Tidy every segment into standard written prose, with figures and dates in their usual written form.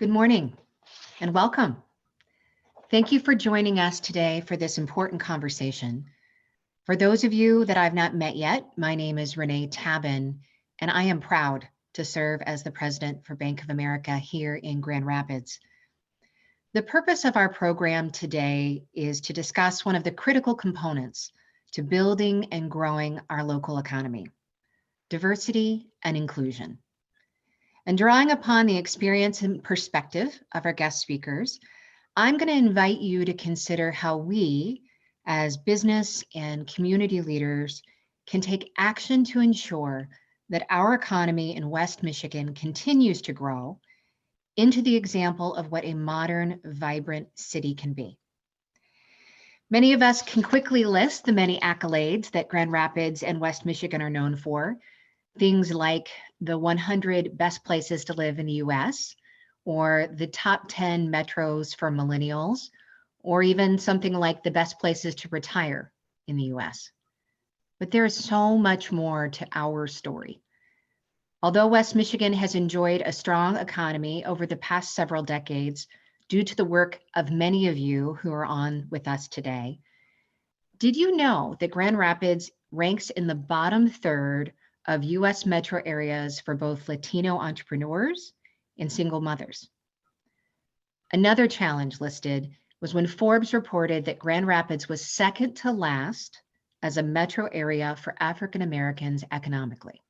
Good morning and welcome. Thank you for joining us today for this important conversation. For those of you that I've not met yet, my name is Renee Tabin, and I am proud to serve as the president for Bank of America here in Grand Rapids. The purpose of our program today is to discuss one of the critical components to building and growing our local economy: diversity and inclusion. And drawing upon the experience and perspective of our guest speakers, I'm going to invite you to consider how we, as business and community leaders, can take action to ensure that our economy in West Michigan continues to grow into the example of what a modern, vibrant city can be. Many of us can quickly list the many accolades that Grand Rapids and West Michigan are known for. Things like the 100 best places to live in the US, or the top 10 metros for millennials, or even something like the best places to retire in the US. But there is so much more to our story. Although West Michigan has enjoyed a strong economy over the past several decades due to the work of many of you who are on with us today, did you know that Grand Rapids ranks in the bottom third of US metro areas for both Latino entrepreneurs and single mothers? Another challenge listed was when Forbes reported that Grand Rapids was second to last as a metro area for African Americans economically.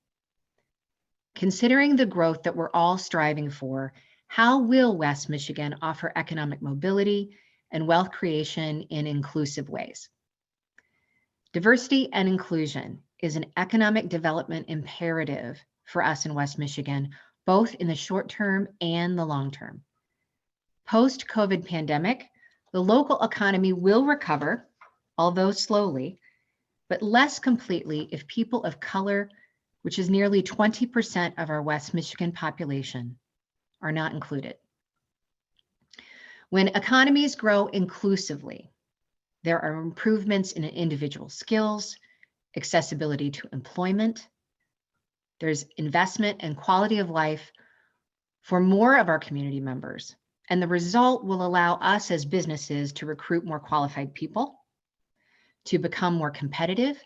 Considering the growth that we're all striving for, how will West Michigan offer economic mobility and wealth creation in inclusive ways? Diversity and inclusion is an economic development imperative for us in West Michigan, both in the short term and the long term. Post-COVID pandemic, the local economy will recover, although slowly, but less completely if people of color, which is nearly 20% of our West Michigan population, are not included. When economies grow inclusively, there are improvements in individual skills, accessibility to employment. There's investment and quality of life for more of our community members. And the result will allow us as businesses to recruit more qualified people, to become more competitive,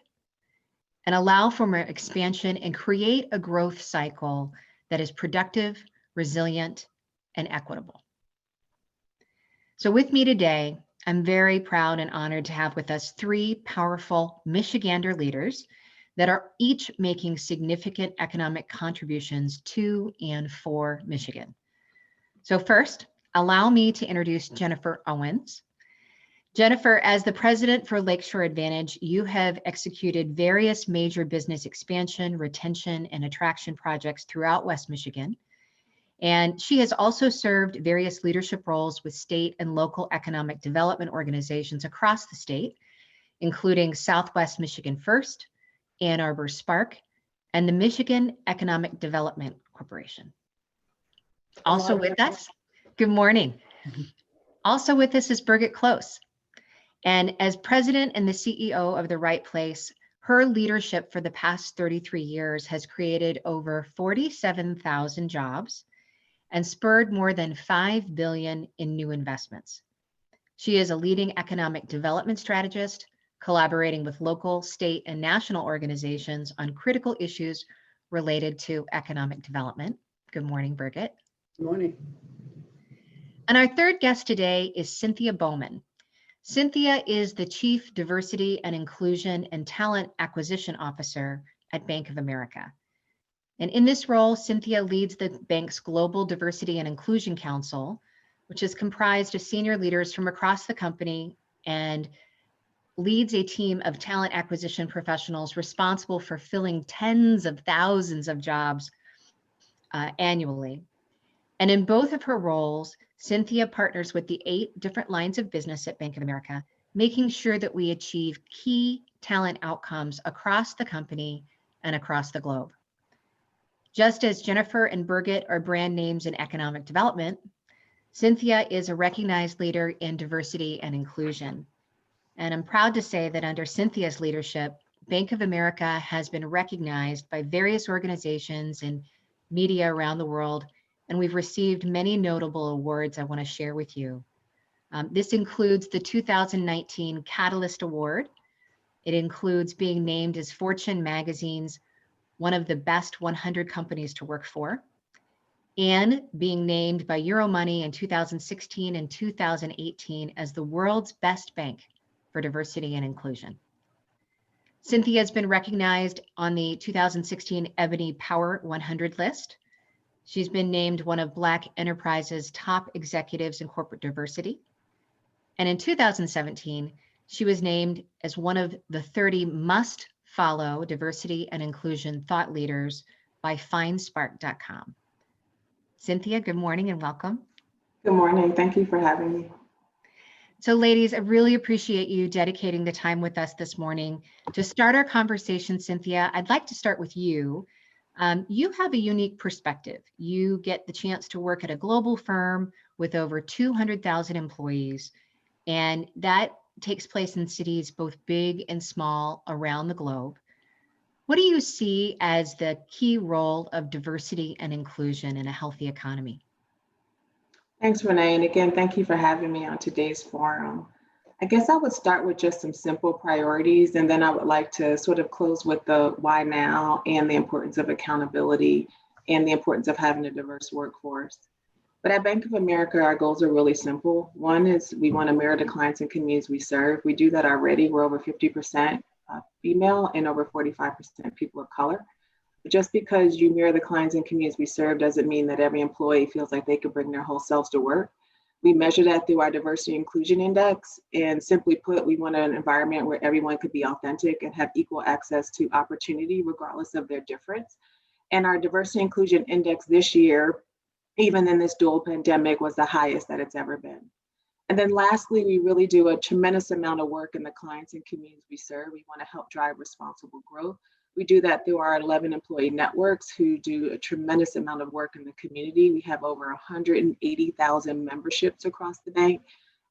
and allow for more expansion and create a growth cycle that is productive, resilient, and equitable. So with me today, I'm very proud and honored to have with us three powerful Michigander leaders that are each making significant economic contributions to and for Michigan. So first, allow me to introduce Jennifer Owens. Jennifer, as the president for Lakeshore Advantage, you have executed various major business expansion, retention, and attraction projects throughout West Michigan. And she has also served various leadership roles with state and local economic development organizations across the state, including Southwest Michigan First, Ann Arbor Spark, and the Michigan Economic Development Corporation. Also with us, good morning. Also with us is Birgit Close. And as president and the CEO of The Right Place, her leadership for the past 33 years has created over 47,000 jobs and spurred more than $5 billion in new investments. She is a leading economic development strategist, collaborating with local, state, and national organizations on critical issues related to economic development. Good morning, Birgit. Good morning. And our third guest today is Cynthia Bowman. Cynthia is the Chief Diversity and Inclusion and Talent Acquisition Officer at Bank of America. And in this role, Cynthia leads the bank's Global Diversity and Inclusion Council, which is comprised of senior leaders from across the company and leads a team of talent acquisition professionals responsible for filling tens of thousands of jobs annually. And in both of her roles, Cynthia partners with the 8 different lines of business at Bank of America, making sure that we achieve key talent outcomes across the company and across the globe. Just as Jennifer and Birgit are brand names in economic development, Cynthia is a recognized leader in diversity and inclusion. And I'm proud to say that under Cynthia's leadership, Bank of America has been recognized by various organizations and media around the world and we've received many notable awards I want to share with you. This includes the 2019 Catalyst Award. It includes being named as Fortune magazine's one of the best 100 companies to work for, and being named by Euromoney in 2016 and 2018 as the world's best bank for diversity and inclusion. Cynthia has been recognized on the 2016 Ebony Power 100 list. She's been named one of Black Enterprise's top executives in corporate diversity. And in 2017, she was named as one of the 30 must-follow diversity and inclusion thought leaders by findspark.com. Cynthia, good morning and welcome. Good morning. Thank you for having me. So ladies, I really appreciate you dedicating the time with us this morning. To start our conversation, Cynthia, I'd like to start with you. You have a unique perspective. You get the chance to work at a global firm with over 200,000 employees, and that takes place in cities both big and small around the globe. What do you see as the key role of diversity and inclusion in a healthy economy? Thanks, Renee. And again, thank you for having me on today's forum. I guess I would start with just some simple priorities, and then I would like to sort of close with the why now and the importance of accountability and the importance of having a diverse workforce. But at Bank of America, our goals are really simple. One is we want to mirror the clients and communities we serve. We do that already. We're over 50% female and over 45% people of color. Just because you mirror the clients and communities we serve doesn't mean that every employee feels like they could bring their whole selves to work. We measure that through our diversity inclusion index. And simply put, we want an environment where everyone could be authentic and have equal access to opportunity, regardless of their difference. And our diversity inclusion index this year, even in this dual pandemic, was the highest that it's ever been. And then lastly, we really do a tremendous amount of work in the clients and communities we serve. We want to help drive responsible growth. We do that through our 11 employee networks who do a tremendous amount of work in the community. We have over 180,000 memberships across the bank,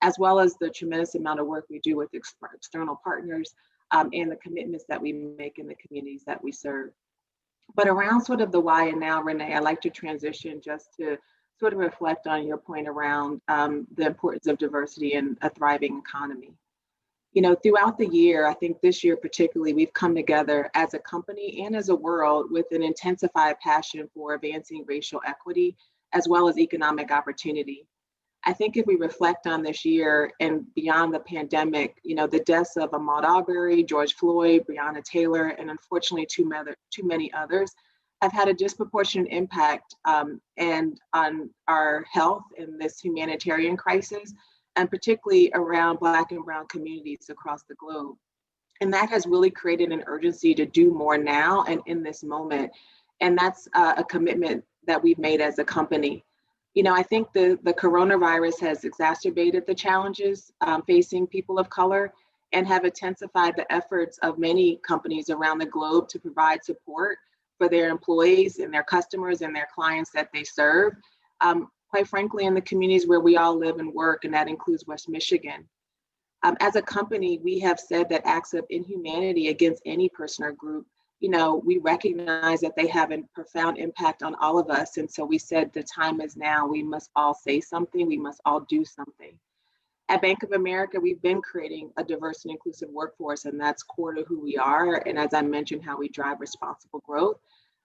as well as the tremendous amount of work we do with external partners and the commitments that we make in the communities that we serve. But around sort of the why and now, Renee, I like to transition just to sort of reflect on your point around the importance of diversity in a thriving economy. You know, throughout the year, I think this year particularly, we've come together as a company and as a world with an intensified passion for advancing racial equity as well as economic opportunity. I think if we reflect on this year and beyond the pandemic, you know, the deaths of Ahmaud Arbery, George Floyd, Breonna Taylor, and unfortunately too many others have had a disproportionate impact and on our health in this humanitarian crisis, and particularly around Black and Brown communities across the globe. And that has really created an urgency to do more now and in this moment. And that's a commitment that we've made as a company. You know, I think the coronavirus has exacerbated the challenges facing people of color and have intensified the efforts of many companies around the globe to provide support for their employees and their customers and their clients that they serve. Quite frankly, in the communities where we all live and work, and that includes West Michigan. As a company, we have said that acts of inhumanity against any person or group, you know, we recognize that they have a profound impact on all of us. And so we said the time is now. We must all say something. We must all do something. At Bank of America, we've been creating a diverse and inclusive workforce, and that's core to who we are. And as I mentioned, how we drive responsible growth.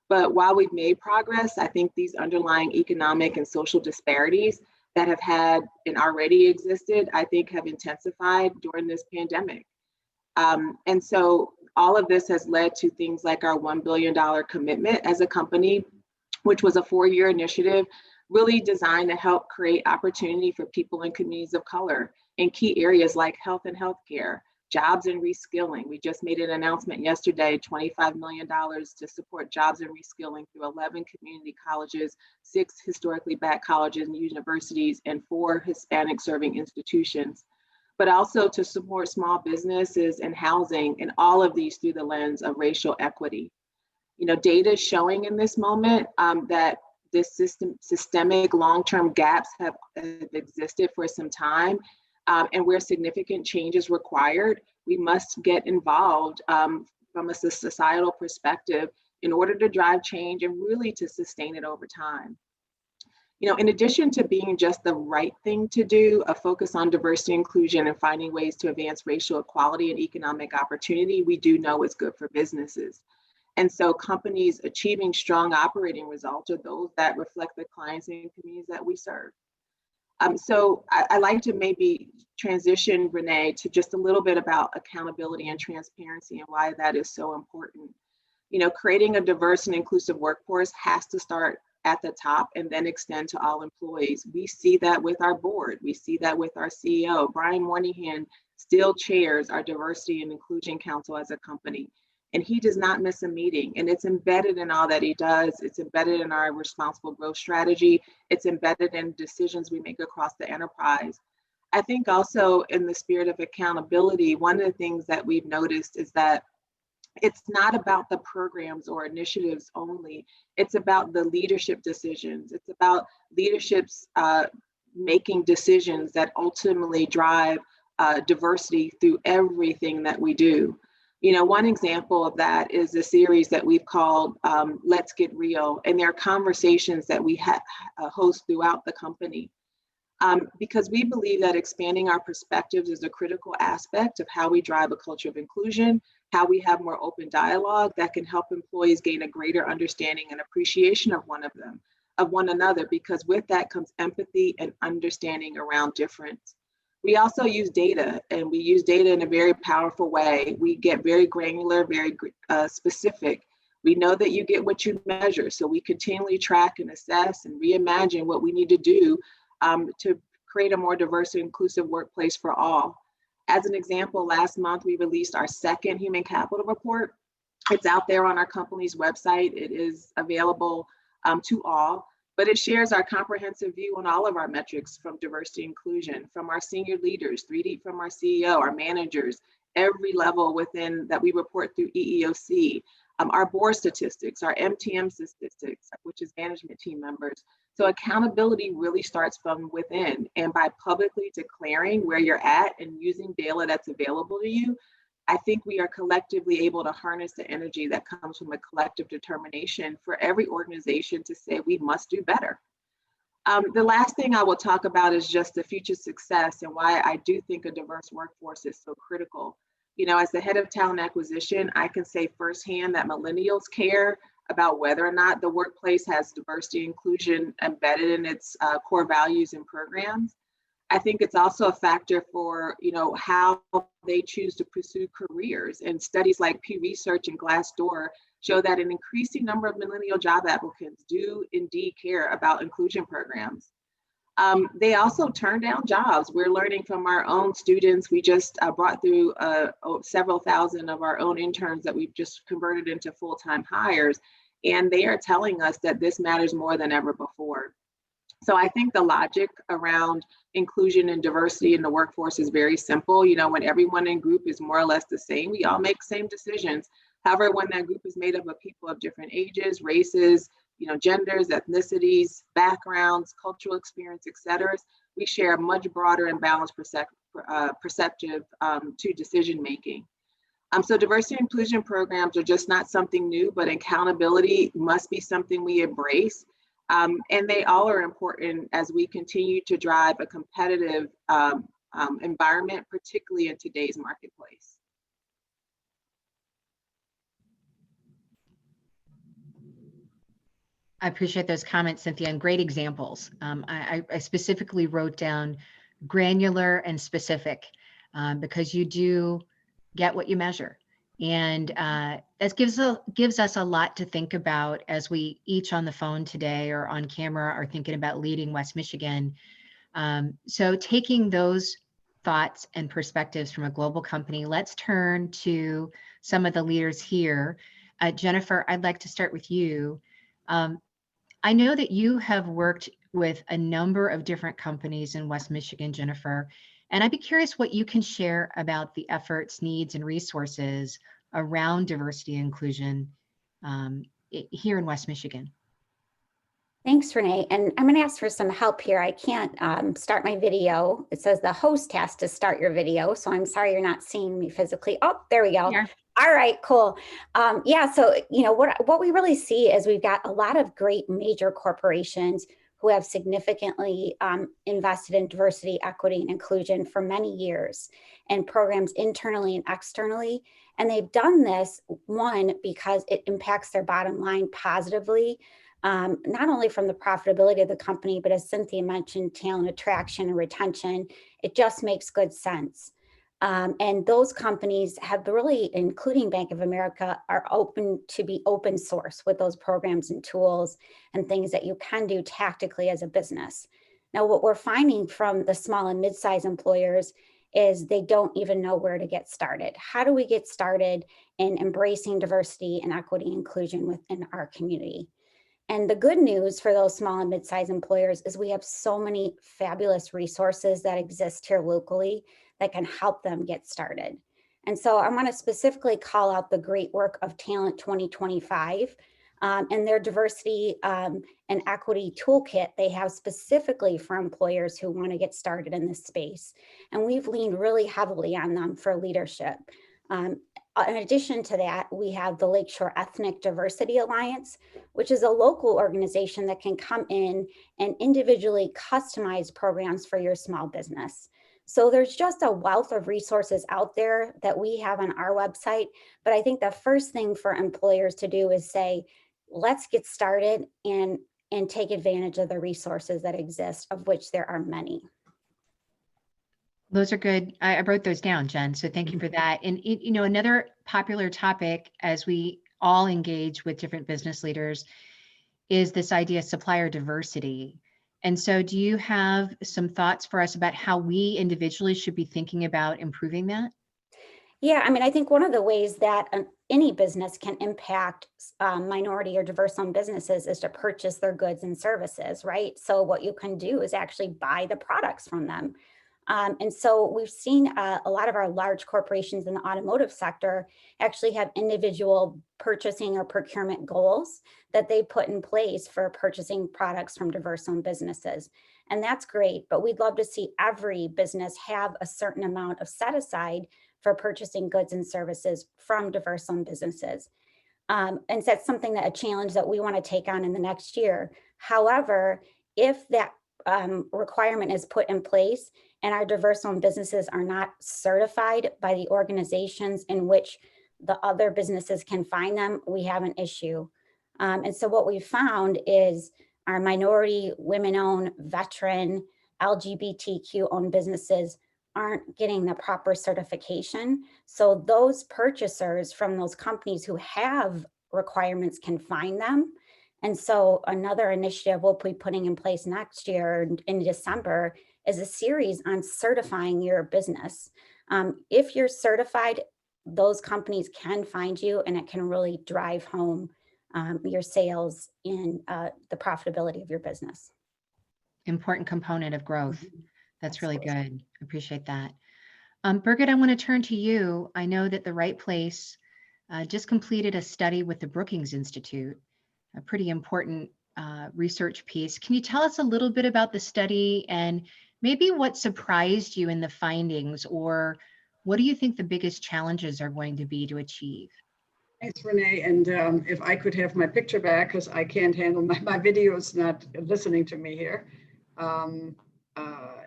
But while we've made progress, I think these underlying economic and social disparities that have had and already existed, I think have intensified during this pandemic. And so all of this has led to things like our $1 billion commitment as a company, which was a 4-year initiative really designed to help create opportunity for people in communities of color in key areas like health and healthcare, jobs and reskilling. We just made an announcement yesterday, $25 million to support jobs and reskilling through 11 community colleges, 6 historically Black colleges and universities, and 4 Hispanic serving institutions, but also to support small businesses and housing, and all of these through the lens of racial equity. You know, data is showing in this moment that this systemic long-term gaps have existed for some time. And where significant change is required, we must get involved from a societal perspective in order to drive change and really to sustain it over time. In addition to being just the right thing to do, a focus on diversity, inclusion, and finding ways to advance racial equality and economic opportunity, we do know is good for businesses. And so companies achieving strong operating results are those that reflect the clients and communities that we serve. So I like to maybe transition, Renee, to just a little bit about accountability and transparency and why that is so important. Creating a diverse and inclusive workforce has to start at the top and then extend to all employees. We see that with our board. We see that with our CEO. Brian Moynihan still chairs our Diversity and Inclusion Council as a company, and he does not miss a meeting. And it's embedded in all that he does. It's embedded in our responsible growth strategy. It's embedded in decisions we make across the enterprise. I think also in the spirit of accountability, one of the things that we've noticed is that it's not about the programs or initiatives only. It's about the leadership decisions. It's about leadership's making decisions that ultimately drive diversity through everything that we do. One example of that is a series that we've called Let's Get Real, and there are conversations that we host throughout the company. Because we believe that expanding our perspectives is a critical aspect of how we drive a culture of inclusion, how we have more open dialogue that can help employees gain a greater understanding and appreciation of one another, because with that comes empathy and understanding around difference. We also use data, and we use data in a very powerful way. We get very granular, very specific. We know that you get what you measure, so we continually track and assess and reimagine what we need to do to create a more diverse and inclusive workplace for all. As an example, last month we released our second human capital report. It's out there on our company's website. It is available to all, but it shares our comprehensive view on all of our metrics, from diversity inclusion, from our senior leaders, 3D from our CEO, our managers, every level within that we report through EEOC, our board statistics, our MTM statistics, which is management team members. So accountability really starts from within, and by publicly declaring where you're at and using data that's available to you, I think we are collectively able to harness the energy that comes from a collective determination for every organization to say we must do better. The last thing I will talk about is just the future success and why I do think a diverse workforce is so critical. As the head of talent acquisition, I can say firsthand that millennials care about whether or not the workplace has diversity and inclusion embedded in its core values and programs. I think it's also a factor for, how they choose to pursue careers. And studies like Pew Research and Glassdoor show that an increasing number of millennial job applicants do indeed care about inclusion programs. They also turn down jobs. We're learning from our own students. We just brought through several thousand of our own interns that we've just converted into full-time hires. And they are telling us that this matters more than ever before. So I think the logic around inclusion and diversity in the workforce is very simple. When everyone in group is more or less the same, we all make same decisions. However, when that group is made up of people of different ages, races, genders, ethnicities, backgrounds, cultural experience, et cetera, we share a much broader and balanced perceptive to decision making. So diversity and inclusion programs are just not something new, but accountability must be something we embrace. And they all are important as we continue to drive a competitive environment, particularly in today's marketplace. I appreciate those comments, Cynthia, and great examples. I specifically wrote down granular and specific because you do get what you measure. And that gives us a lot to think about as we each on the phone today or on camera are thinking about leading West Michigan. So taking those thoughts and perspectives from a global company, let's turn to some of the leaders here. Jennifer, I'd like to start with you. I know that you have worked with a number of different companies in West Michigan, Jennifer, and I'd be curious what you can share about the efforts, needs, and resources around diversity and inclusion here in West Michigan. Thanks, Renee. And I'm going to ask for some help here. I can't start my video. It says the host has to start your video. So I'm sorry you're not seeing me physically. Oh, there we go. Yeah. All right, cool. Yeah, so what we really see is we've got a lot of great major corporations who have significantly invested in diversity, equity, and inclusion for many years, and programs internally and externally. And they've done this, one, because it impacts their bottom line positively, not only from the profitability of the company, but as Cynthia mentioned, talent attraction and retention. It just makes good sense. And those companies have really, including Bank of America, are open to be open source with those programs and tools and things that you can do tactically as a business. Now, what we're finding from the small and mid-sized employers is they don't even know where to get started. How do we get started in embracing diversity and equity and inclusion within our community? And the good news for those small and mid-sized employers is we have so many fabulous resources that exist here locally that can help them get started. And so I want to specifically call out the great work of Talent 2025 and their diversity and equity toolkit they have specifically for employers who want to get started in this space. And we've leaned really heavily on them for leadership. In addition to that, we have the Lakeshore Ethnic Diversity Alliance, which is a local organization that can come in and individually customize programs for your small business. So there's just a wealth of resources out there that we have on our website. But I think the first thing for employers to do is say, let's get started and take advantage of the resources that exist, of which there are many. Those are good. I wrote those down, Jen, so thank you for that. And you know, another popular topic as we all engage with different business leaders is this idea of supplier diversity. And so do you have some thoughts for us about how we individually should be thinking about improving that? Yeah, I mean, I think one of the ways that any business can impact minority or diverse-owned businesses is to purchase their goods and services, right? So what you can do is actually buy the products from them. And so we've seen a lot of our large corporations in the automotive sector actually have individual purchasing or procurement goals that they put in place for purchasing products from diverse-owned businesses. And that's great, but we'd love to see every business have a certain amount of set aside for purchasing goods and services from diverse-owned businesses. And that's something that a challenge that we want to take on in the next year. However, if that requirement is put in place and our diverse-owned businesses are not certified by the organizations in which the other businesses can find them, we have an issue. And so what we found is our minority, women-owned, veteran, LGBTQ-owned businesses aren't getting the proper certification. So those purchasers from those companies who have requirements can find them. And so another initiative we'll be putting in place next year in December is a series on certifying your business. If you're certified, those companies can find you and it can really drive home your sales and the profitability of your business. Important component of growth. That's really good. Appreciate that. Birgit, I want to turn to you. I know that the Right Place just completed a study with the Brookings Institute, a pretty important research piece. Can you tell us a little bit about the study and maybe what surprised you in the findings, or what do you think the biggest challenges are going to be to achieve? Thanks, Renee. And if I could have my picture back, because I can't handle my video is not listening to me here.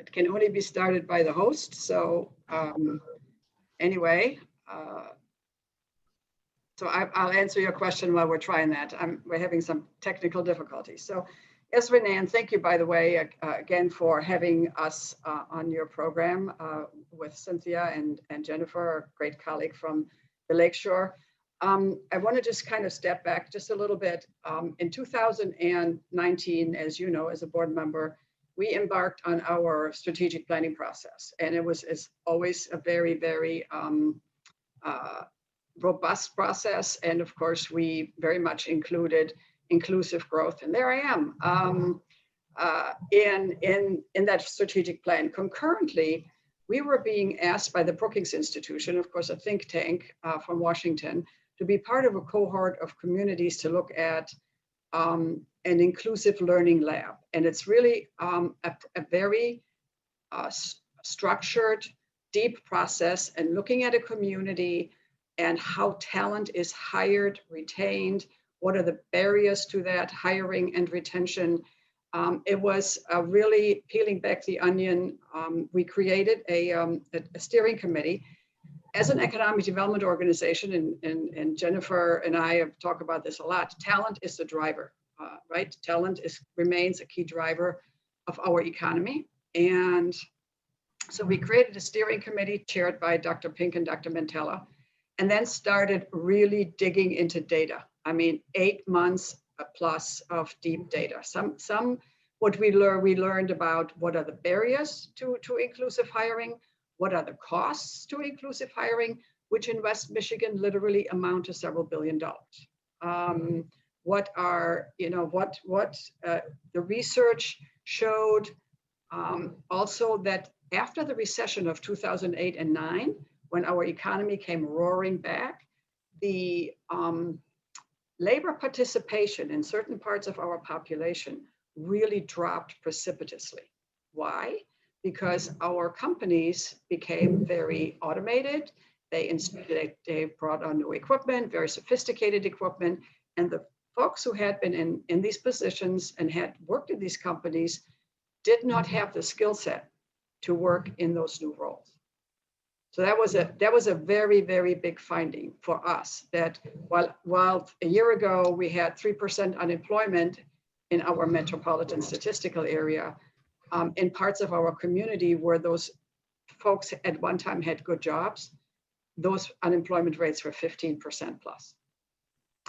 It can only be started by the host. So anyway, so I'll answer your question while we're trying that. We're having some technical difficulties. So yes, Renee, and thank you, by the way, again, for having us on your program with Cynthia and Jennifer, a great colleague from the Lakeshore. I want to just kind of step back just a little bit. In 2019, as you know, as a board member, we embarked on our strategic planning process. And it was always a very, very robust process. And of course, we very much included inclusive growth. And there I am in that strategic plan. Concurrently, we were being asked by the Brookings Institution, of course, a think tank from Washington, to be part of a cohort of communities to look at an inclusive learning lab. And it's really a very structured, deep process and looking at a community and how talent is hired, retained, what are the barriers to that hiring and retention, It was really peeling back the onion. We created a steering committee as an economic development organization, and Jennifer and I have talked about this a lot. Talent is the driver, right? Talent remains a key driver of our economy. And so we created a steering committee chaired by Dr. Pink and Dr. Mantella, and then started really digging into data. I mean, 8 months plus of deep data. Some what we learned about what are the barriers to inclusive hiring, what are the costs to inclusive hiring, which in West Michigan literally amount to several $billion. What are, what the research showed also that after the recession of 2008 and 9, when our economy came roaring back, the labor participation in certain parts of our population really dropped precipitously. Why? Because our companies became very automated. They brought on new equipment, very sophisticated equipment, and the folks who had been in these positions and had worked in these companies did not have the skill set to work in those new roles. So that was a very, very big finding for us, that while a year ago we had 3% unemployment in our metropolitan statistical area, in parts of our community where those folks at one time had good jobs, those unemployment rates were 15% plus.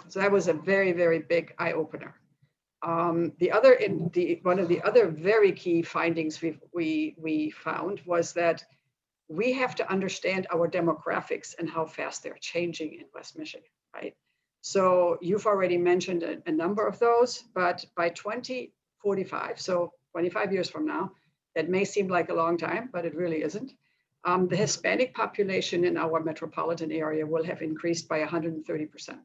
So that was a very, very big eye opener. One of the other very key findings we found was that we have to understand our demographics and how fast they're changing in West Michigan, right? So you've already mentioned a number of those, but by 2045, so 25 years from now, that may seem like a long time, but it really isn't. The Hispanic population in our metropolitan area will have increased by 130%.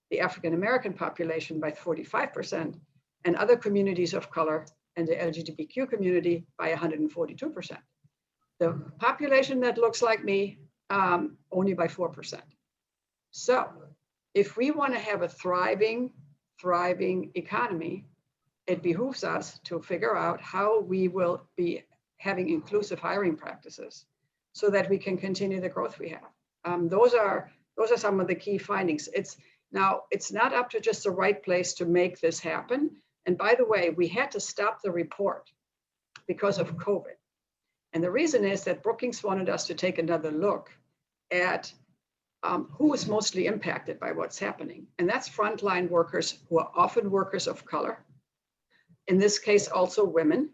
The African-American population by 45%, and other communities of color and the LGBTQ community by 142%. The population that looks like me, only by 4%. So if we want to have a thriving economy, it behooves us to figure out how we will be having inclusive hiring practices so that we can continue the growth we have. Those are some of the key findings. It's not up to just the right place to make this happen. And by the way, we had to stop the report because of COVID. And the reason is that Brookings wanted us to take another look at who is mostly impacted by what's happening. And that's frontline workers who are often workers of color. In this case, also women.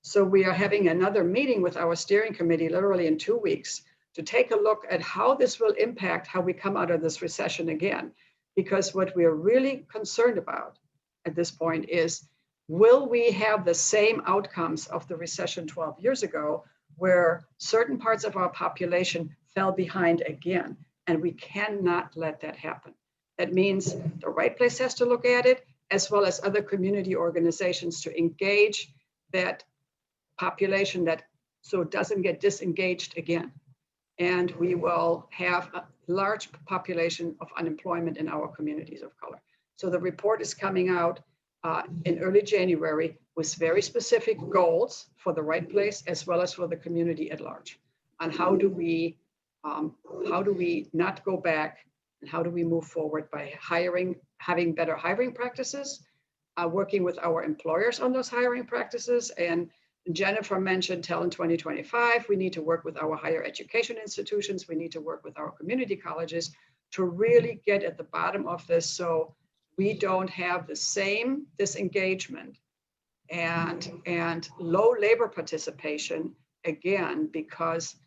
So we are having another meeting with our steering committee literally in 2 weeks to take a look at how this will impact how we come out of this recession again. Because what we are really concerned about at this point is, will we have the same outcomes of the recession 12 years ago, where certain parts of our population fell behind again? And we cannot let that happen. That means the right place has to look at it, as well as other community organizations to engage that population so it doesn't get disengaged again. And we will have a large population of unemployment in our communities of color. So the report is coming out in early January with very specific goals for the right place, as well as for the community at large, on how do we not go back, and how do we move forward by having better hiring practices, working with our employers on those hiring practices. And Jennifer mentioned Talent 2025. We need to work with our higher education institutions. We need to work with our community colleges to really get at the bottom of this, so we don't have the same disengagement and low labor participation again, because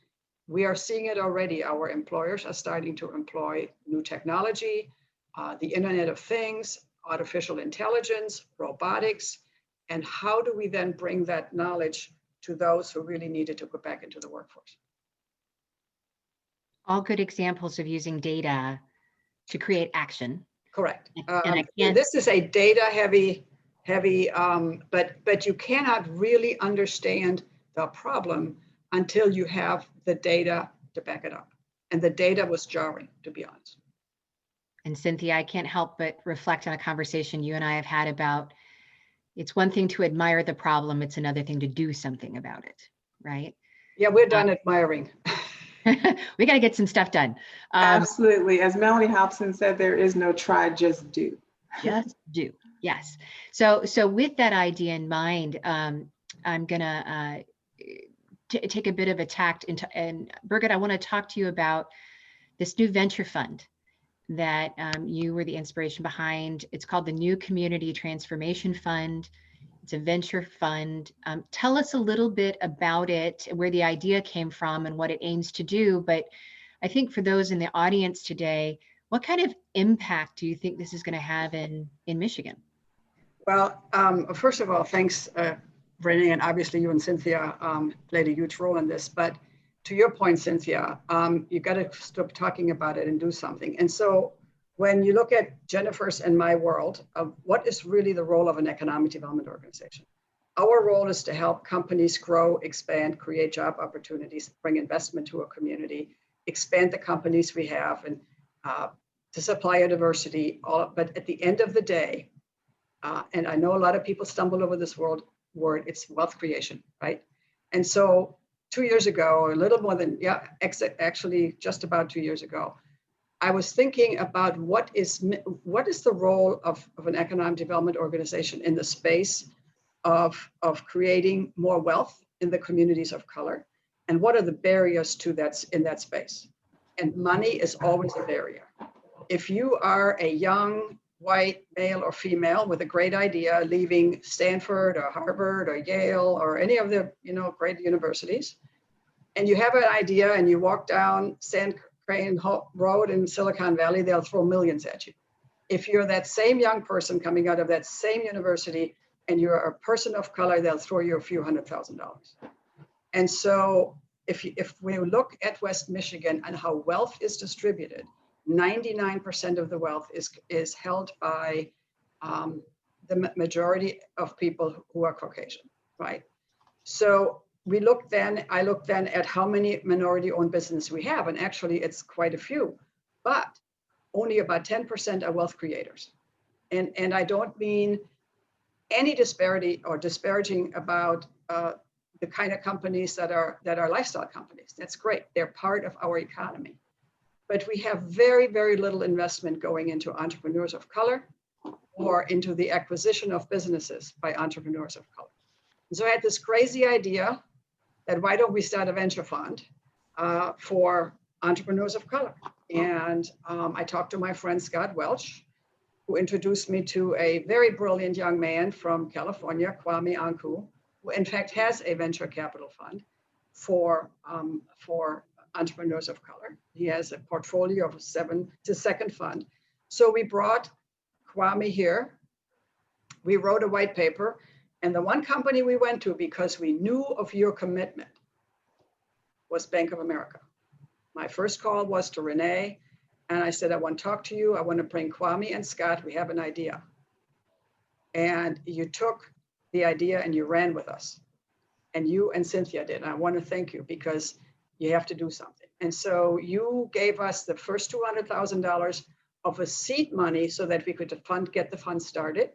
we are seeing it already. Our employers are starting to employ new technology, the Internet of Things, artificial intelligence, robotics, and how do we then bring that knowledge to those who really needed to go back into the workforce? All good examples of using data to create action. Correct. This is a data heavy, but you cannot really understand the problem until you have the data to back it up. And the data was jarring, to be honest. And Cynthia, I can't help but reflect on a conversation you and I have had about, It's one thing to admire the problem. It's another thing to do something about it, right? Yeah, we're done admiring. We got to get some stuff done. Absolutely. As Melanie Hobson said, there is no try, just do. Just do. Yes. So with that idea in mind, I'm going to take a bit of a tact into, and Birgit, I want to talk to you about this new venture fund that you were the inspiration behind. It's called the New Community Transformation Fund. It's a venture fund. Tell us a little bit about it, where the idea came from and what it aims to do. But I think for those in the audience today, what kind of impact do you think this is going to have in Michigan? Well, first of all, thanks, Renee, and obviously you and Cynthia played a huge role in this. But to your point, Cynthia, you got to stop talking about it and do something. And so when you look at Jennifer's and my world of what is really the role of an economic development organization, our role is to help companies grow, expand, create job opportunities, bring investment to a community, expand the companies we have, and to supplier diversity. But at the end of the day, and I know a lot of people stumble over this word, it's wealth creation, right? And so 2 years ago, or a little more than, actually just about 2 years ago, I was thinking about what is the role of an economic development organization in the space of creating more wealth in the communities of color, and what are the barriers to that in that space? And money is always a barrier. If you are a young white male or female with a great idea, leaving Stanford or Harvard or Yale or any of the great universities, and you have an idea and you walk down San Crane Road in Silicon Valley, they'll throw millions at you. If you're that same young person coming out of that same university and you're a person of color, they'll throw you a few $100,000. And so if we look at West Michigan and how wealth is distributed, 99% of the wealth is held by the majority of people who are Caucasian, right? So I looked then at how many minority-owned businesses we have, and actually it's quite a few, but only about 10% are wealth creators. And I don't mean any disparity or disparaging about the kind of companies that are lifestyle companies. That's great. They're part of our economy. But we have very, very little investment going into entrepreneurs of color or into the acquisition of businesses by entrepreneurs of color. And so I had this crazy idea that why don't we start a venture fund for entrepreneurs of color? And I talked to my friend Scott Welch, who introduced me to a very brilliant young man from California, Kwame Anku, who in fact has a venture capital fund for entrepreneurs of color. He has a portfolio of 7, it's a second fund. So we brought Kwame here. We wrote a white paper, and the one company we went to, because we knew of your commitment, was Bank of America. My first call was to Renee, and I said, I want to talk to you. I want to bring Kwame and Scott. We have an idea. And you took the idea and you ran with us. And you and Cynthia did. And I want to thank you because you have to do something. And so you gave us the first $200,000 of a seed money so that we could get the fund started.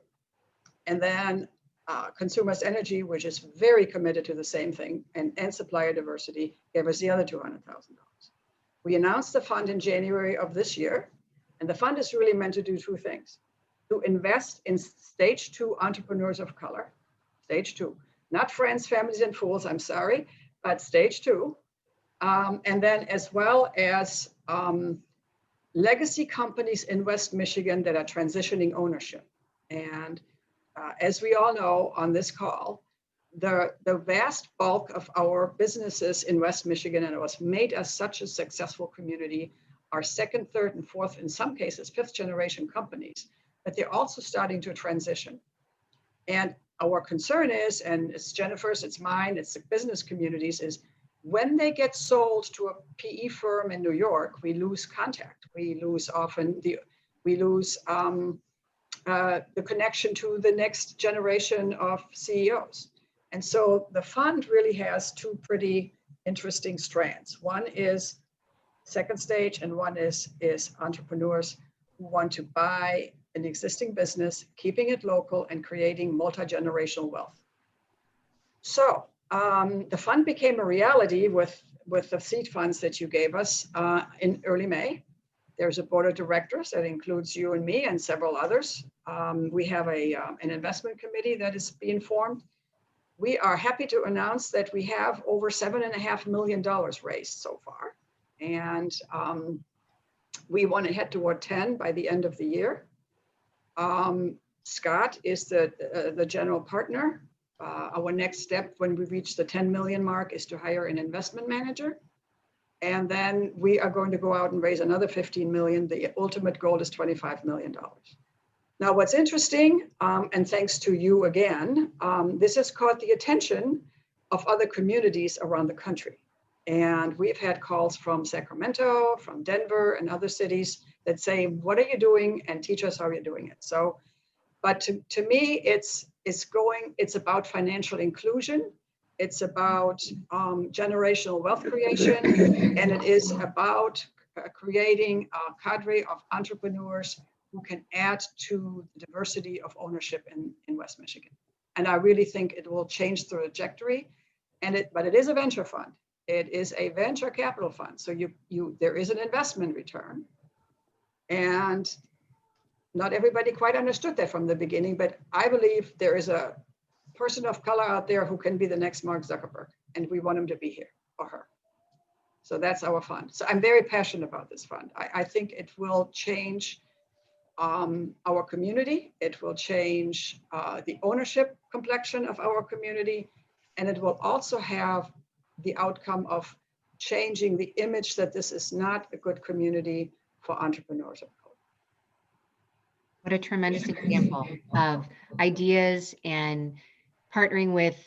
And then Consumers Energy, which is very committed to the same thing, and Supplier Diversity, gave us the other $200,000. We announced the fund in January of this year, and the fund is really meant to do 2 things: to invest in stage 2 entrepreneurs of color, stage 2, not friends, families, and fools, I'm sorry, but stage 2, and then as well as legacy companies in West Michigan that are transitioning ownership. And as we all know on this call, the vast bulk of our businesses in West Michigan, and what's made us such a successful community, are 2nd, 3rd, and 4th, in some cases, 5th generation companies, but they're also starting to transition. And our concern is, and it's Jennifer's, it's mine, it's the business communities, is when they get sold to a PE firm in New York, we lose contact. We lose the connection to the next generation of CEOs. And so the fund really has 2 pretty interesting strands. One is second stage, and one is entrepreneurs who want to buy an existing business, keeping it local, and creating multi-generational wealth. So the fund became a reality with the seed funds that you gave us in early May. There's a board of directors that includes you and me and several others. We have an investment committee that is being formed. We are happy to announce that we have over $7.5 million raised so far. And we want to head toward 10 by the end of the year. Scott is the general partner. Our next step when we reach the 10 million mark is to hire an investment manager. And then we are going to go out and raise another 15 million. The ultimate goal is $25 million. Now, what's interesting, and thanks to you again, this has caught the attention of other communities around the country. And we've had calls from Sacramento, from Denver, and other cities that say, what are you doing? And teach us how you're doing it. So, but to me, it's about financial inclusion. It's about generational wealth creation, and it is about creating a cadre of entrepreneurs who can add to the diversity of ownership in West Michigan. And I really think it will change the trajectory. But it is a venture fund. It is a venture capital fund. So there is an investment return. And not everybody quite understood that from the beginning, but I believe there is a person of color out there who can be the next Mark Zuckerberg, and we want him to be here or her. So that's our fund. So I'm very passionate about this fund. I think it will change our community. It will change the ownership complexion of our community, and it will also have the outcome of changing the image that this is not a good community for entrepreneurs of color. What a tremendous example of ideas and partnering with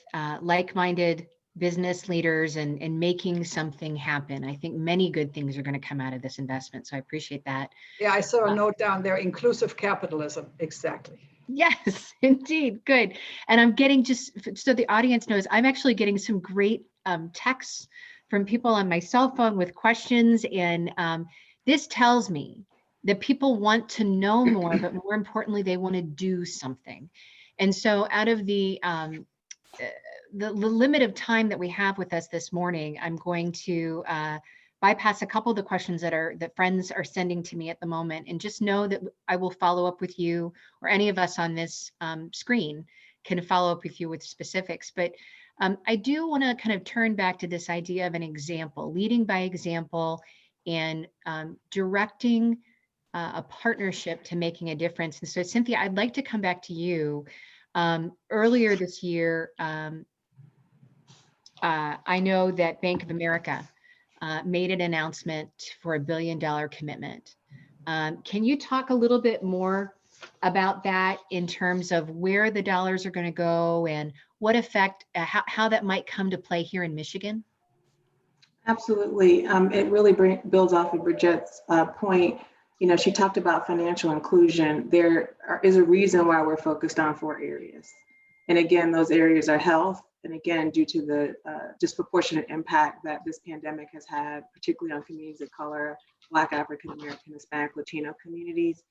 like-minded business leaders and making something happen. I think many good things are going to come out of this investment. So I appreciate that. Yeah, I saw a note down there, inclusive capitalism. Exactly. Yes, indeed. Good. And I'm getting, just so the audience knows, I'm actually getting some great texts from people on my cell phone with questions. And this tells me that people want to know more, but more importantly, they want to do something. And so out of the limit of time that we have with us this morning, I'm going to bypass a couple of the questions that friends are sending to me at the moment, and just know that I will follow up with you, or any of us on this screen can follow up with you with specifics. But I do want to kind of turn back to this idea of an example, leading by example, and directing a partnership to making a difference. And so, Cynthia, I'd like to come back to you. Earlier this year, I know that Bank of America made an announcement for $1 billion commitment. Can you talk a little bit more about that in terms of where the dollars are going to go and what effect, how that might come to play here in Michigan? Absolutely. It really builds off of Bridgette's point. You know, she talked about financial inclusion. There is a reason why we're focused on 4 areas. And again, those areas are health. And again, due to the disproportionate impact that this pandemic has had, particularly on communities of color, Black, African American, Hispanic, Latino communities,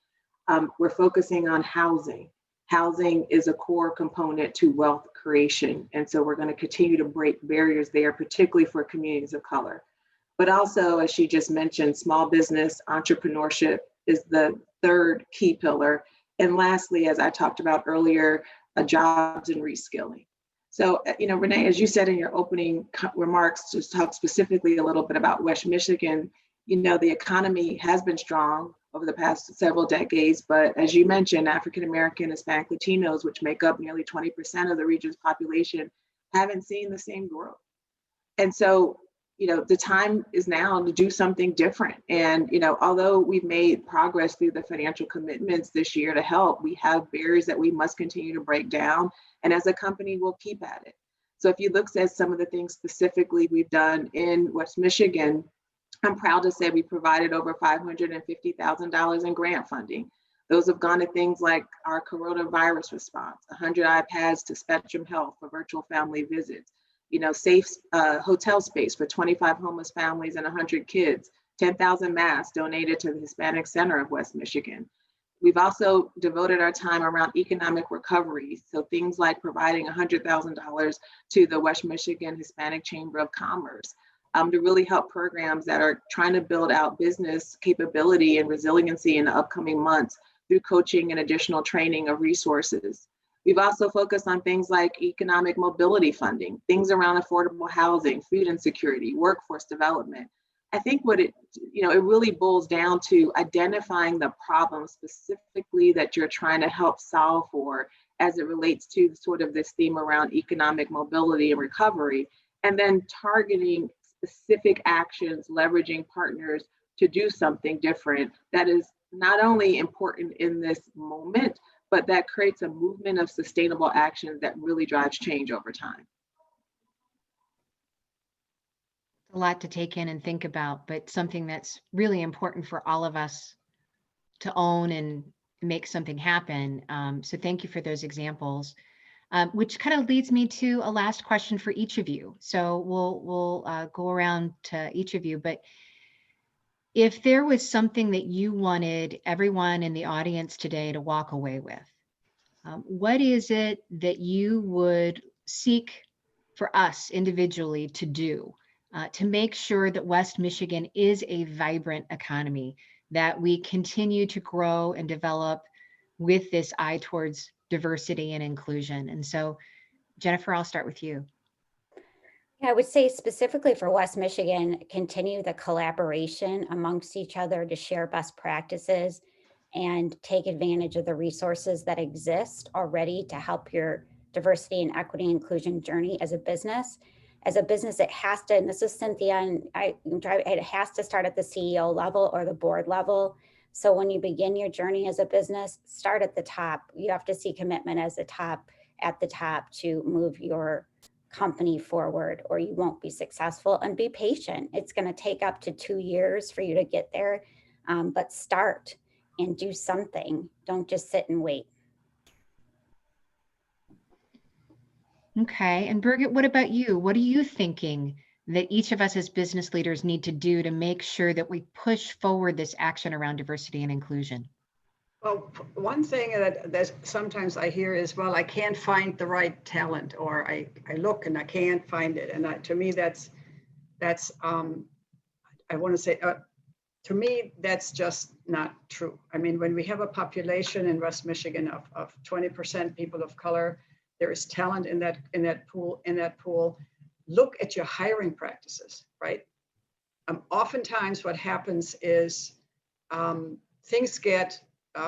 we're focusing on housing. Housing is a core component to wealth creation. And so we're going to continue to break barriers there, particularly for communities of color. But also, as she just mentioned, small business entrepreneurship is the 3rd key pillar. And lastly, as I talked about earlier, jobs and reskilling. So, you know, Renee, as you said in your opening remarks, just talk specifically a little bit about West Michigan. You know, the economy has been strong over the past several decades, but as you mentioned, African American, Hispanic, Latinos, which make up nearly 20% of the region's population, haven't seen the same growth. And so, you know, the time is now to do something different. And, you know, although we've made progress through the financial commitments this year to help, we have barriers that we must continue to break down. And as a company, we'll keep at it. So if you look at some of the things specifically we've done in West Michigan, I'm proud to say we provided over $550,000 in grant funding. Those have gone to things like our coronavirus response, 100 iPads to Spectrum Health for virtual family visits, you know, safe hotel space for 25 homeless families and 100 kids, 10,000 masks donated to the Hispanic Center of West Michigan. We've also devoted our time around economic recovery. So things like providing $100,000 to the West Michigan Hispanic Chamber of Commerce to really help programs that are trying to build out business capability and resiliency in the upcoming months through coaching and additional training of resources. We've also focused on things like economic mobility funding, things around affordable housing, food insecurity, workforce development. I think what it really boils down to identifying the problem specifically that you're trying to help solve for as it relates to sort of this theme around economic mobility and recovery, and then targeting specific actions, leveraging partners to do something different that is not only important in this moment, but that creates a movement of sustainable action that really drives change over time. A lot to take in and think about, but something that's really important for all of us to own and make something happen. So thank you for those examples, which kind of leads me to a last question for each of you. So we'll go around to each of you, but if there was something that you wanted everyone in the audience today to walk away with, what is it that you would seek for us individually to do to make sure that West Michigan is a vibrant economy, that we continue to grow and develop with this eye towards diversity and inclusion? And so, Jennifer, I'll start with you. Yeah, I would say specifically for West Michigan, continue the collaboration amongst each other to share best practices and take advantage of the resources that exist already to help your diversity and equity and inclusion journey as a business. As a business, it has to, and this is Cynthia, and it has to start at the CEO level or the board level. So when you begin your journey as a business, start at the top. You have to see commitment at the top to move your company forward, or you won't be successful. And be patient. It's going to take up to 2 years for you to get there, but start and do something. Don't just sit and wait. Okay, and Birgit, what about you? What are you thinking that each of us as business leaders need to do to make sure that we push forward this action around diversity and inclusion? Well, one thing that sometimes I hear is, well, I can't find the right talent, or I look and I can't find it. And to me, that's I want to say, to me, that's just not true. I mean, when we have a population in West Michigan of 20% people of color, there is talent in that pool. Look at your hiring practices, right? Oftentimes what happens is things get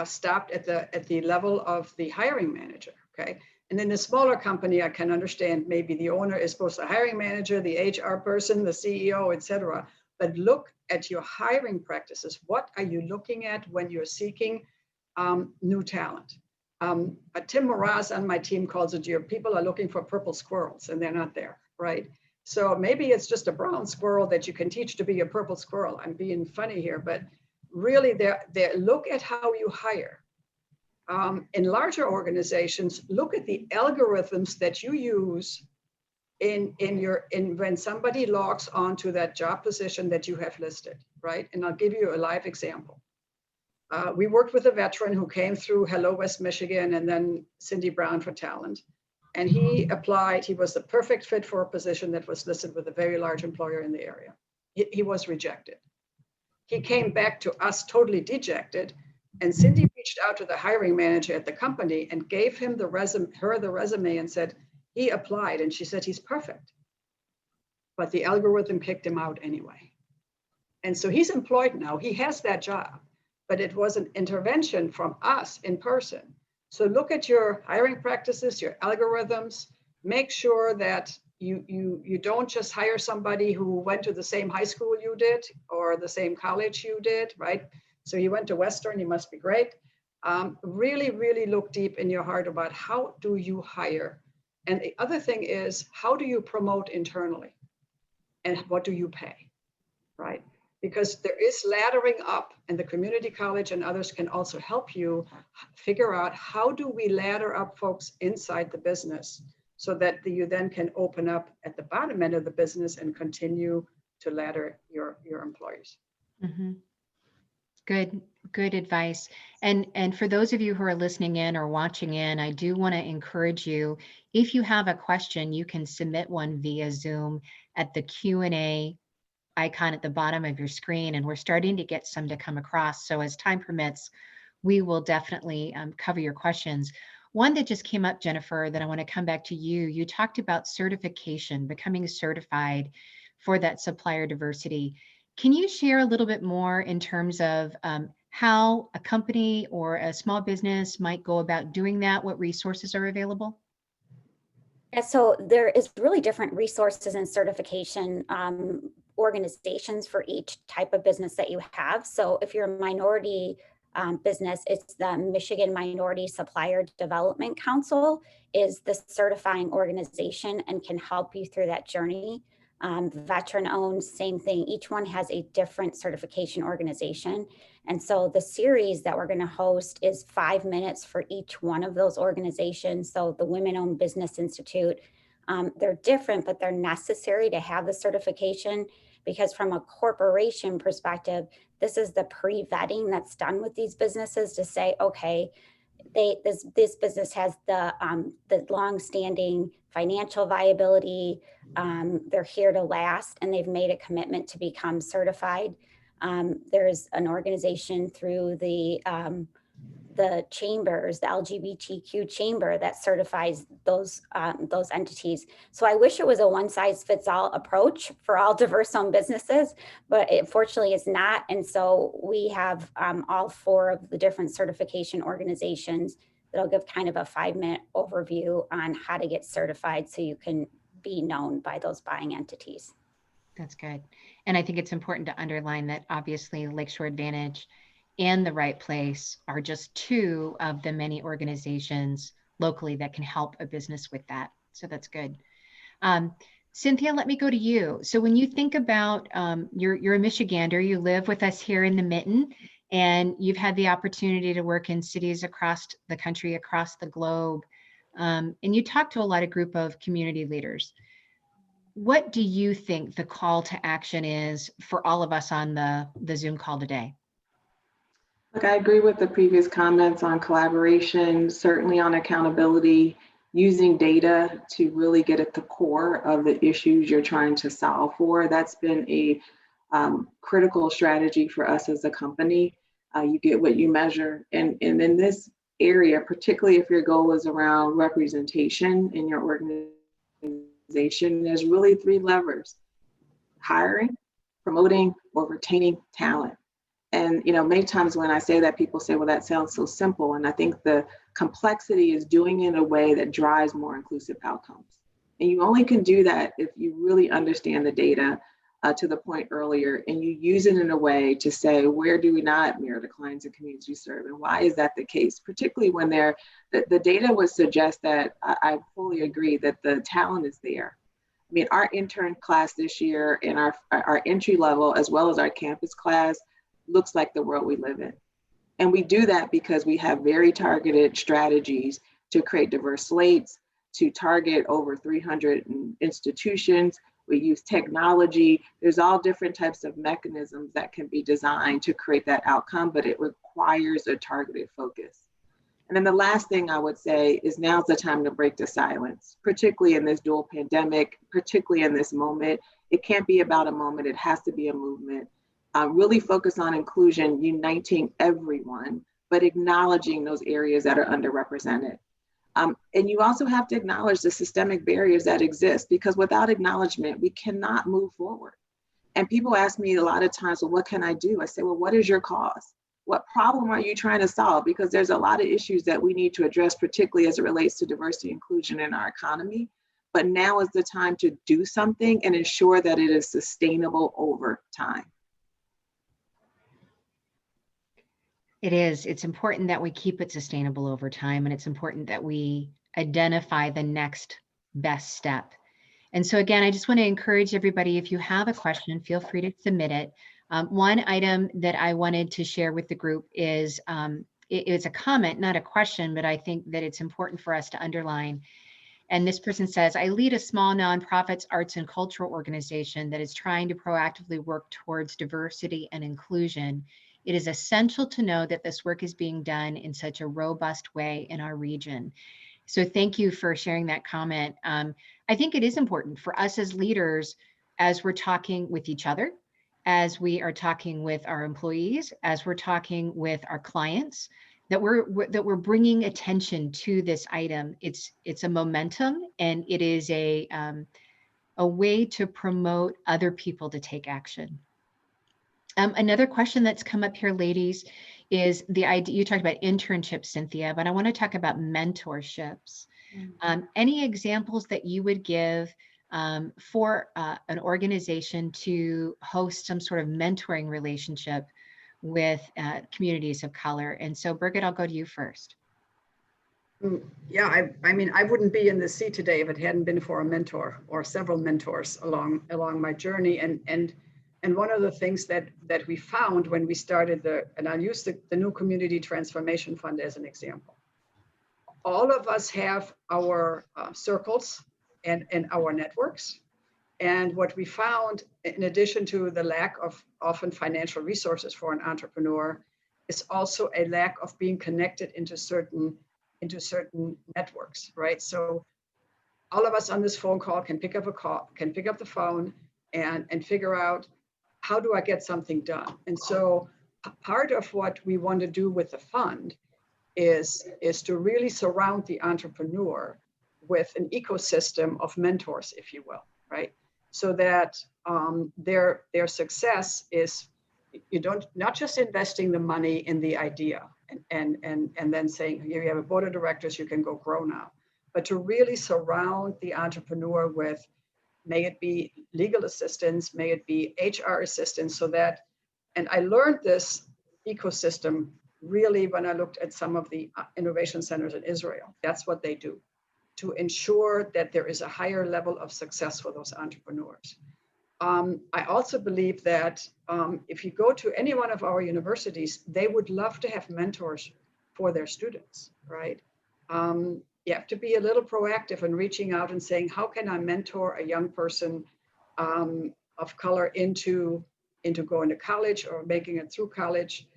stopped at the level of the hiring manager, okay? And in a smaller company, I can understand maybe the owner is both the hiring manager, the HR person, the CEO, et cetera. But look at your hiring practices. What are you looking at when you're seeking new talent? Tim Moraz on my team calls it, your people are looking for purple squirrels and they're not there, right? So maybe it's just a brown squirrel that you can teach to be a purple squirrel. I'm being funny here, but really look at how you hire. In larger organizations, look at the algorithms that you use when somebody logs onto that job position that you have listed, right? And I'll give you a live example. We worked with a veteran who came through Hello West Michigan and then Cindy Brown for Talent. And he applied. He was the perfect fit for a position that was listed with a very large employer in the area. He was rejected. He came back to us totally dejected. And Cindy reached out to the hiring manager at the company and gave him the resume and said, he applied. And she said, he's perfect. But the algorithm kicked him out anyway. And so he's employed now. He has that job. But it was an intervention from us in person. So look at your hiring practices, your algorithms, make sure that you don't just hire somebody who went to the same high school you did or the same college you did, right? So you went to Western, you must be great. Really, really look deep in your heart about how do you hire? And the other thing is, how do you promote internally? And what do you pay, right? Because there is laddering up, and the community college and others can also help you figure out how do we ladder up folks inside the business so that you then can open up at the bottom end of the business and continue to ladder your employees. Mm-hmm. Good advice. And for those of you who are listening in or watching in, I do want to encourage you, if you have a question, you can submit one via Zoom at the Q&A icon at the bottom of your screen. And we're starting to get some to come across. So as time permits, we will definitely cover your questions. One that just came up, Jennifer, that I want to come back to you. You talked about certification, becoming certified for that supplier diversity. Can you share a little bit more in terms of how a company or a small business might go about doing that? What resources are available? Yeah, so there is really different resources and certification organizations for each type of business that you have. So if you're a minority business, it's the Michigan Minority Supplier Development Council is the certifying organization and can help you through that journey. Veteran owned, same thing. Each one has a different certification organization. And so the series that we're going to host is 5 minutes for each one of those organizations. So the Women Owned Business Institute, they're different, but they're necessary to have the certification, because from a corporation perspective, this is the pre-vetting that's done with these businesses to say, okay, this business has the long-standing financial viability. They're here to last, and they've made a commitment to become certified. There's an organization through the chambers, the LGBTQ chamber, that certifies those entities. So I wish it was a one-size-fits-all approach for all diverse-owned businesses, but it fortunately is not. And so we have all 4 of the different certification organizations that'll give kind of a 5-minute overview on how to get certified so you can be known by those buying entities. That's good. And I think it's important to underline that obviously Lakeshore Advantage and The Right Place are just 2 of the many organizations locally that can help a business with that. So that's good. Cynthia, let me go to you. So when you think about, you're a Michigander, you live with us here in the Mitten, and you've had the opportunity to work in cities across the country, across the globe, and you talk to a lot of group of community leaders. What do you think the call to action is for all of us on the Zoom call today? Look, I agree with the previous comments on collaboration, certainly on accountability, using data to really get at the core of the issues you're trying to solve for. That's been a critical strategy for us as a company. You get what you measure. And in this area, particularly if your goal is around representation in your organization, there's really 3 levers: hiring, promoting, or retaining talent. And many times when I say that, people say, well, that sounds so simple. And I think the complexity is doing it in a way that drives more inclusive outcomes. And you only can do that if you really understand the data, to the point earlier, and you use it in a way to say, where do we not mirror the clients and communities we serve? And why is that the case? Particularly when the data would suggest that, I fully agree that the talent is there. I mean, our intern class this year and our entry level, as well as our campus class, looks like the world we live in. And we do that because we have very targeted strategies to create diverse slates, to target over 300 institutions. We use technology. There's all different types of mechanisms that can be designed to create that outcome, but it requires a targeted focus. And then the last thing I would say is now's the time to break the silence, particularly in this dual pandemic, particularly in this moment. It can't be about a moment, it has to be a movement. Really focus on inclusion, uniting everyone, but acknowledging those areas that are underrepresented. And you also have to acknowledge the systemic barriers that exist, because without acknowledgement, we cannot move forward. And people ask me a lot of times, well, what can I do? I say, well, what is your cause? What problem are you trying to solve? Because there's a lot of issues that we need to address, particularly as it relates to diversity and inclusion in our economy. But now is the time to do something and ensure that it is sustainable over time. It is. It's important that we keep it sustainable over time, and it's important that we identify the next best step. And so again, I just want to encourage everybody, if you have a question, feel free to submit it. One item that I wanted to share with the group is, it's a comment, not a question, but I think that it's important for us to underline. And this person says, I lead a small nonprofits, arts and cultural organization that is trying to proactively work towards diversity and inclusion. It is essential to know that this work is being done in such a robust way in our region. So thank you for sharing that comment. I think it is important for us as leaders, as we're talking with each other, as we are talking with our employees, as we're talking with our clients, that we're bringing attention to this item. It's a momentum, and it is a way to promote other people to take action. Another question that's come up here, ladies, is the idea. You talked about internships, Cynthia, but I want to talk about mentorships. Any examples that you would give for an organization to host some sort of mentoring relationship with communities of color? And so, Birgit, I'll go to you first. Yeah, I mean, I wouldn't be in this seat today if it hadn't been for a mentor or several mentors along my journey. And one of the things that we found when we started and I'll use the new Community Transformation Fund as an example. All of us have our circles and our networks. And what we found, in addition to the lack of often financial resources for an entrepreneur, is also a lack of being connected into certain networks, right? So all of us on this phone call can pick up the phone and figure out, how do I get something done? And so part of what we want to do with the fund is to really surround the entrepreneur with an ecosystem of mentors, if you will, right? So that their success is, not just investing the money in the idea and then saying, here you have a board of directors, you can go grow now, but to really surround the entrepreneur with, may it be legal assistance, may it be HR assistance, so that, and I learned this ecosystem really when I looked at some of the innovation centers in Israel. That's what they do, to ensure that there is a higher level of success for those entrepreneurs. I also believe that if you go to any one of our universities, they would love to have mentors for their students, right? You have to be a little proactive in reaching out and saying, how can I mentor a young person of color into going to college or making it through college?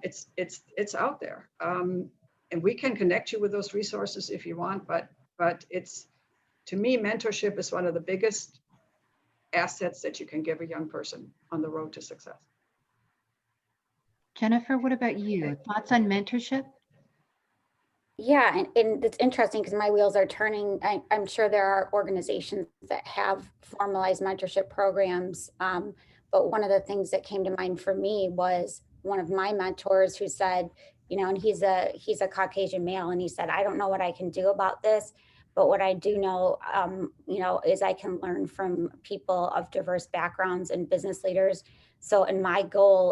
It's out there. And we can connect you with those resources if you want, but it's, to me, mentorship is one of the biggest assets that you can give a young person on the road to success. Jennifer, what about you? Thoughts on mentorship? Yeah, and it's interesting because my wheels are turning. I'm sure there are organizations that have formalized mentorship programs, but one of the things that came to mind for me was one of my mentors who said, and he's a Caucasian male, and he said, I don't know what I can do about this, but what I do know, is I can learn from people of diverse backgrounds and business leaders. So, and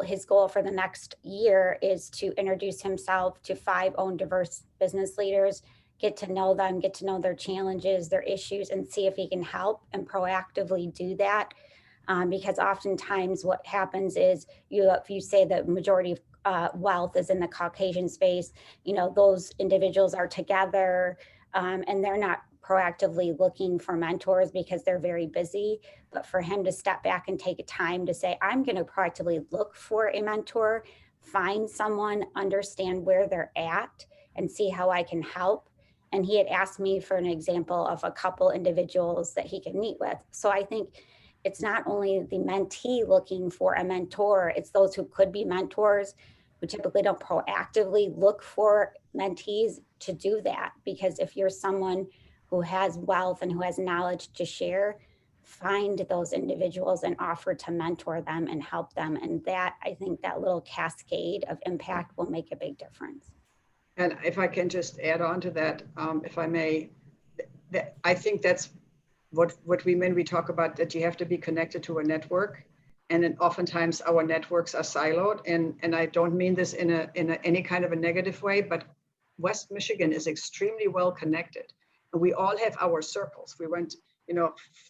his goal for the next year is to introduce himself to 5 own diverse business leaders, get to know them, get to know their challenges, their issues, and see if he can help and proactively do that. Because oftentimes what happens is if you say the majority of wealth is in the Caucasian space, those individuals are together and they're not proactively looking for mentors because they're very busy. But for him to step back and take time to say, I'm going to proactively look for a mentor, find someone, understand where they're at, and see how I can help. And he had asked me for an example of a couple individuals that he could meet with. So I think it's not only the mentee looking for a mentor, it's those who could be mentors who typically don't proactively look for mentees to do that. Because if you're someone who has wealth and who has knowledge to share, find those individuals and offer to mentor them and help them. And that, I think that little cascade of impact will make a big difference. And if I can just add on to that, if I may, I think that's what we mean. We talk about that you have to be connected to a network. And then oftentimes our networks are siloed. And I don't mean this in any kind of a negative way, but West Michigan is extremely well connected. And we all have our circles. We went,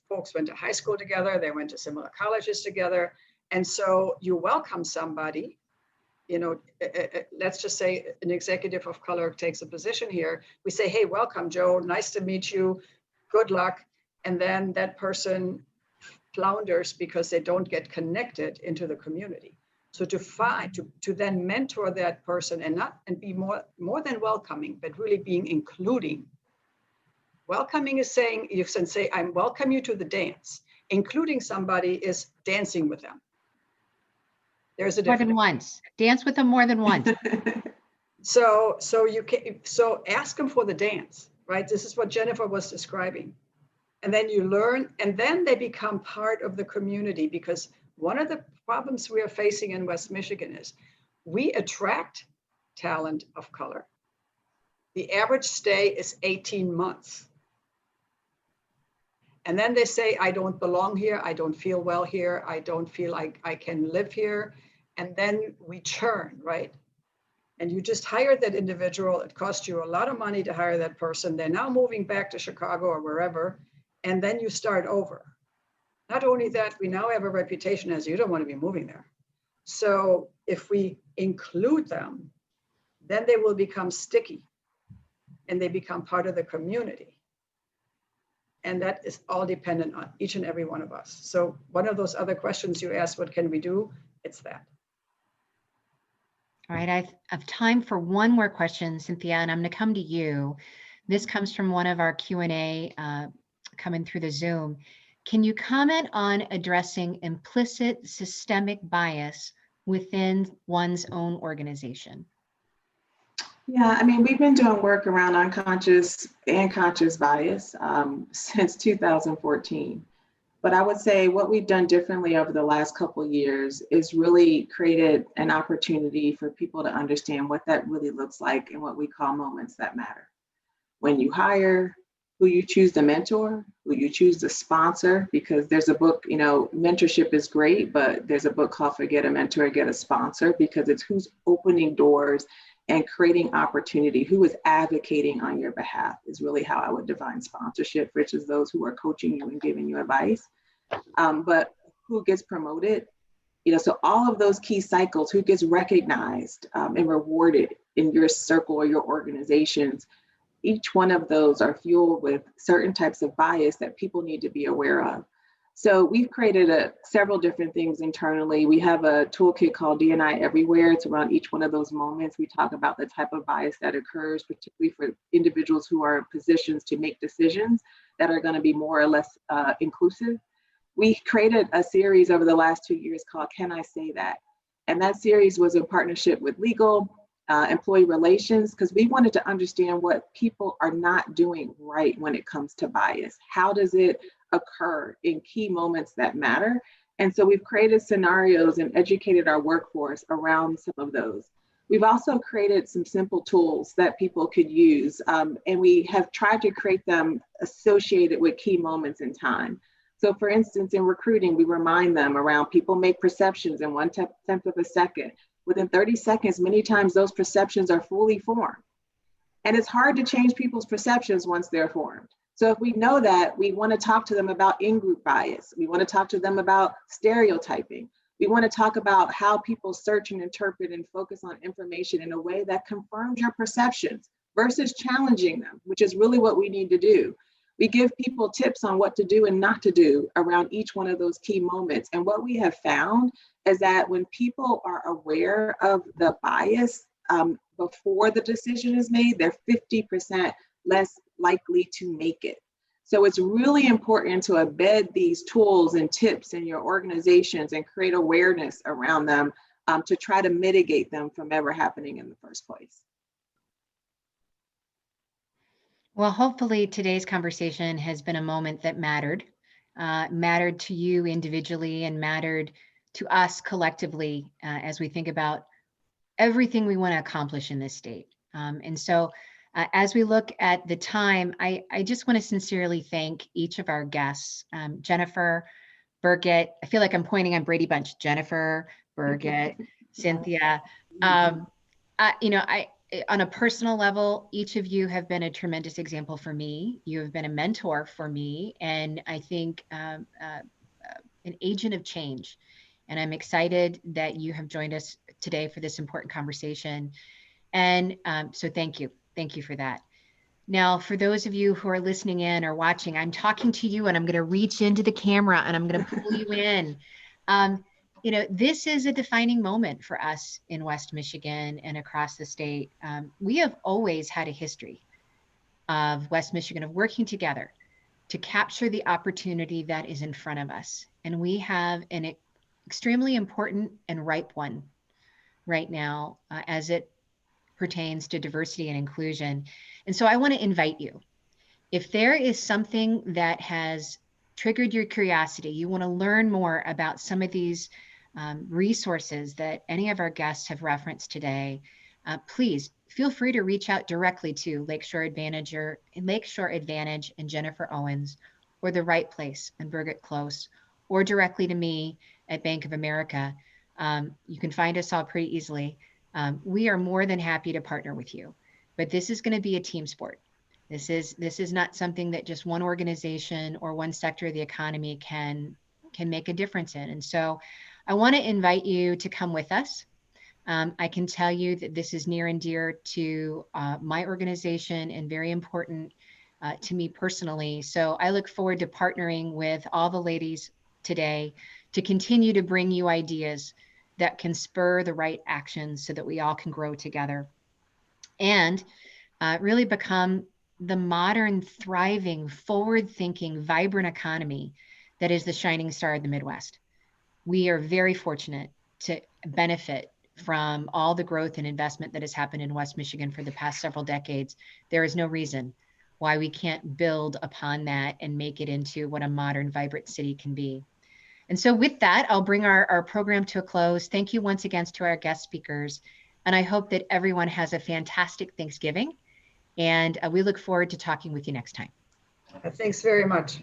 folks went to high school together, they went to similar colleges together. And so you welcome somebody, let's just say an executive of color takes a position here. We say, hey, welcome, Joe, nice to meet you, good luck. And then that person flounders because they don't get connected into the community. So to then mentor that person and be more than welcoming, but really being including. Welcoming is saying, you can say, I welcome you to the dance. Including somebody is dancing with them. There's a difference. More than once. Dance with them more than once. So ask them for the dance, right? This is what Jennifer was describing. And then you learn, and then they become part of the community, because one of the problems we are facing in West Michigan is we attract talent of color. The average stay is 18 months. And then they say, I don't belong here. I don't feel well here. I don't feel like I can live here. And then we churn, right? And you just hired that individual. It cost you a lot of money to hire that person. They're now moving back to Chicago or wherever. And then you start over. Not only that, we now have a reputation as you don't want to be moving there. So if we include them, then they will become sticky and they become part of the community. And that is all dependent on each and every one of us. So one of those other questions you asked, what can we do? It's that. All right, I have time for one more question, Cynthia, and I'm going to come to you. This comes from one of our Q&A coming through the Zoom. Can you comment on addressing implicit systemic bias within one's own organization? Yeah, I mean, we've been doing work around unconscious and conscious bias since 2014. But I would say what we've done differently over the last couple of years is really created an opportunity for people to understand what that really looks like and what we call moments that matter. When you hire, who you choose to mentor, who you choose to sponsor, because there's a book, you know, mentorship is great, but there's a book called Forget a Mentor, Get a Sponsor, because it's who's opening doors and creating opportunity, who is advocating on your behalf is really how I would define sponsorship, which is those who are coaching you and giving you advice. But who gets promoted, you know, so all of those key cycles, who gets recognized and rewarded in your circle or your organizations, each one of those are fueled with certain types of bias that people need to be aware of. So we've created several different things internally. We have a toolkit called D&I Everywhere. It's around each one of those moments. We talk about the type of bias that occurs, particularly for individuals who are in positions to make decisions that are going to be more or less inclusive. We created a series over the last 2 years called Can I Say That? And that series was in partnership with legal, employee relations, because we wanted to understand what people are not doing right when it comes to bias. How does it occur in key moments that matter? And so we've created scenarios and educated our workforce around some of those. We've also created some simple tools that people could use, and we have tried to create them associated with key moments in time. So for instance, in recruiting, we remind them around people make perceptions in 1/10 of a second. Within 30 seconds, many times those perceptions are fully formed. And it's hard to change people's perceptions once they're formed. So if we know that, we want to talk to them about in-group bias. We want to talk to them about stereotyping. We want to talk about how people search and interpret and focus on information in a way that confirms your perceptions versus challenging them, which is really what we need to do. We give people tips on what to do and not to do around each one of those key moments. And what we have found is that when people are aware of the bias before the decision is made, they're 50% less likely to make it. So it's really important to embed these tools and tips in your organizations and create awareness around them to try to mitigate them from ever happening in the first place. Well, hopefully today's conversation has been a moment that mattered to you individually and mattered to us collectively as we think about everything we want to accomplish in this state. And so as we look at the time, I just want to sincerely thank each of our guests, Jennifer, Birgit. I feel like I'm pointing on Brady Bunch, Jennifer, Birgit, Cynthia. On a personal level, each of you have been a tremendous example for me. You have been a mentor for me, and I think an agent of change. And I'm excited that you have joined us today for this important conversation. And so thank you. Thank you for that. Now, for those of you who are listening in or watching, I'm talking to you and I'm going to reach into the camera and I'm going to pull you in. you know, this is a defining moment for us in West Michigan and across the state. We have always had a history of West Michigan of working together to capture the opportunity that is in front of us. And we have an extremely important and ripe one right now as it pertains to diversity and inclusion. And so I want to invite you, if there is something that has triggered your curiosity, you want to learn more about some of these resources that any of our guests have referenced today, please feel free to reach out directly to Lakeshore Advantage and Jennifer Owens, or The Right Place and Birgit Close, or directly to me at Bank of America. You can find us all pretty easily. We are more than happy to partner with you, but this is going to be a team sport. This is not something that just one organization or one sector of the economy can make a difference in. And so I want to invite you to come with us. I can tell you that this is near and dear to my organization and very important to me personally. So I look forward to partnering with all the ladies today to continue to bring you ideas that can spur the right actions so that we all can grow together and really become the modern, thriving, forward-thinking, vibrant economy that is the shining star of the Midwest. We are very fortunate to benefit from all the growth and investment that has happened in West Michigan for the past several decades. There is no reason why we can't build upon that and make it into what a modern, vibrant city can be. And so with that, I'll bring our program to a close. Thank you once again to our guest speakers. And I hope that everyone has a fantastic Thanksgiving. And we look forward to talking with you next time. Thanks very much.